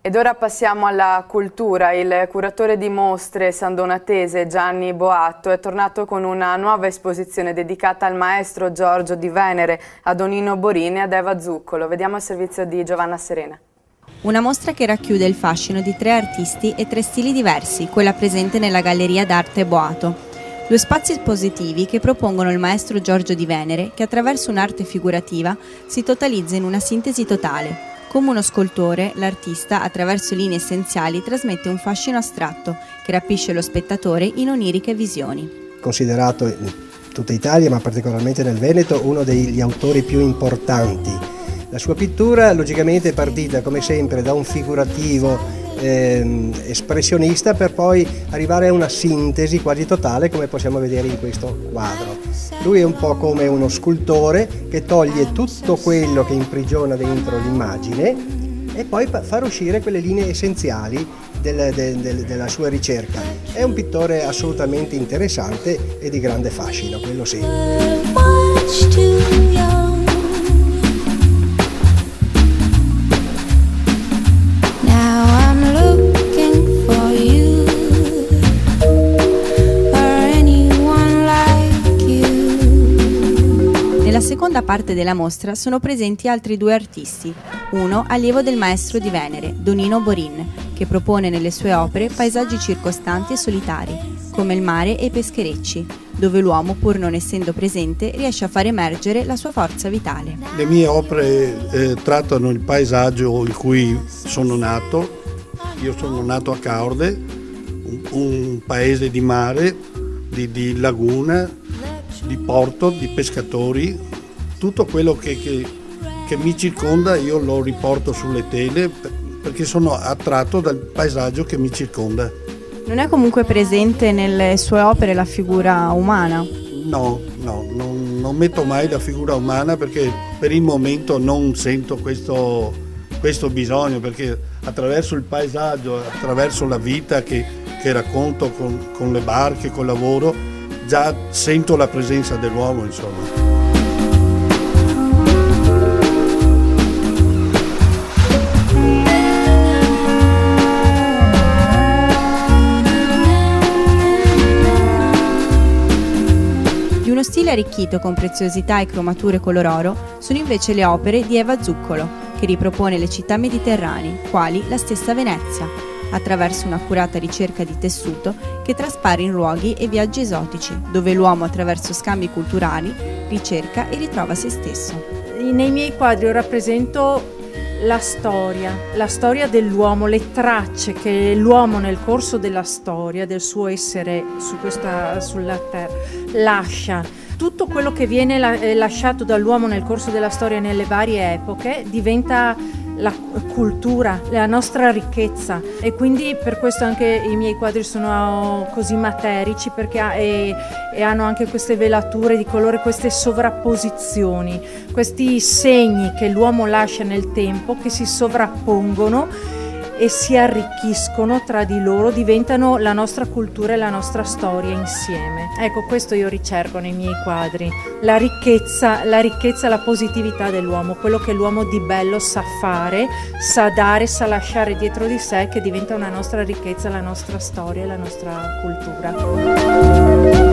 Ed ora passiamo alla cultura. Il curatore di mostre sandonatese Gianni Boatto è tornato con una nuova esposizione dedicata al maestro Giorgio di Venere, a Donino Borin e ad Eva Zuccolo. Vediamo il servizio di Giovanna Serena. Una mostra che racchiude il fascino di 3 artisti e 3 stili diversi, quella presente nella Galleria d'Arte Boato. 2 spazi espositivi che propongono il maestro Giorgio di Venere, che attraverso un'arte figurativa si totalizza in una sintesi totale. Come uno scultore, l'artista, attraverso linee essenziali, trasmette un fascino astratto che rapisce lo spettatore in oniriche visioni. Considerato in tutta Italia, ma particolarmente nel Veneto, uno degli autori più importanti. La sua pittura, logicamente, è partita, come sempre, da un figurativo espressionista per poi arrivare a una sintesi quasi totale, come possiamo vedere in questo quadro. Lui è un po' come uno scultore che toglie tutto quello che imprigiona dentro l'immagine e poi fa uscire quelle linee essenziali della sua ricerca. È un pittore assolutamente interessante e di grande fascino, quello sì. Nella seconda parte della mostra sono presenti altri 2 artisti, uno allievo del maestro di Venere, Donino Borin, che propone nelle sue opere paesaggi circostanti e solitari, come il mare e i pescherecci, dove l'uomo, pur non essendo presente, riesce a far emergere la sua forza vitale. Le mie opere trattano il paesaggio in cui sono nato. Io sono nato a Caorde, un paese di mare, di laguna, di porto, di pescatori. Tutto quello che mi circonda io lo riporto sulle tele perché sono attratto dal paesaggio che mi circonda. Non è comunque presente nelle sue opere la figura umana? No, non metto mai la figura umana perché per il momento non sento questo bisogno, perché attraverso il paesaggio, attraverso la vita che racconto con le barche, col lavoro, già sento la presenza dell'uomo, insomma. Di uno stile arricchito con preziosità e cromature color oro sono invece le opere di Eva Zuccolo, che ripropone le città mediterranee, quali la stessa Venezia, attraverso un'accurata ricerca di tessuto che traspare in luoghi e viaggi esotici, dove l'uomo attraverso scambi culturali ricerca e ritrova se stesso. Nei miei quadri io rappresento la storia dell'uomo, le tracce che l'uomo nel corso della storia, del suo essere sulla terra, lascia. Tutto quello che viene lasciato dall'uomo nel corso della storia nelle varie epoche diventa la cultura, la nostra ricchezza, e quindi per questo anche i miei quadri sono così materici, perché e hanno anche queste velature di colore, queste sovrapposizioni, questi segni che l'uomo lascia nel tempo, che si sovrappongono e si arricchiscono tra di loro, diventano la nostra cultura e la nostra storia insieme. Ecco, questo io ricerco nei miei quadri, la ricchezza, la positività dell'uomo, quello che l'uomo di bello sa fare, sa dare, sa lasciare dietro di sé, che diventa una nostra ricchezza, la nostra storia e la nostra cultura.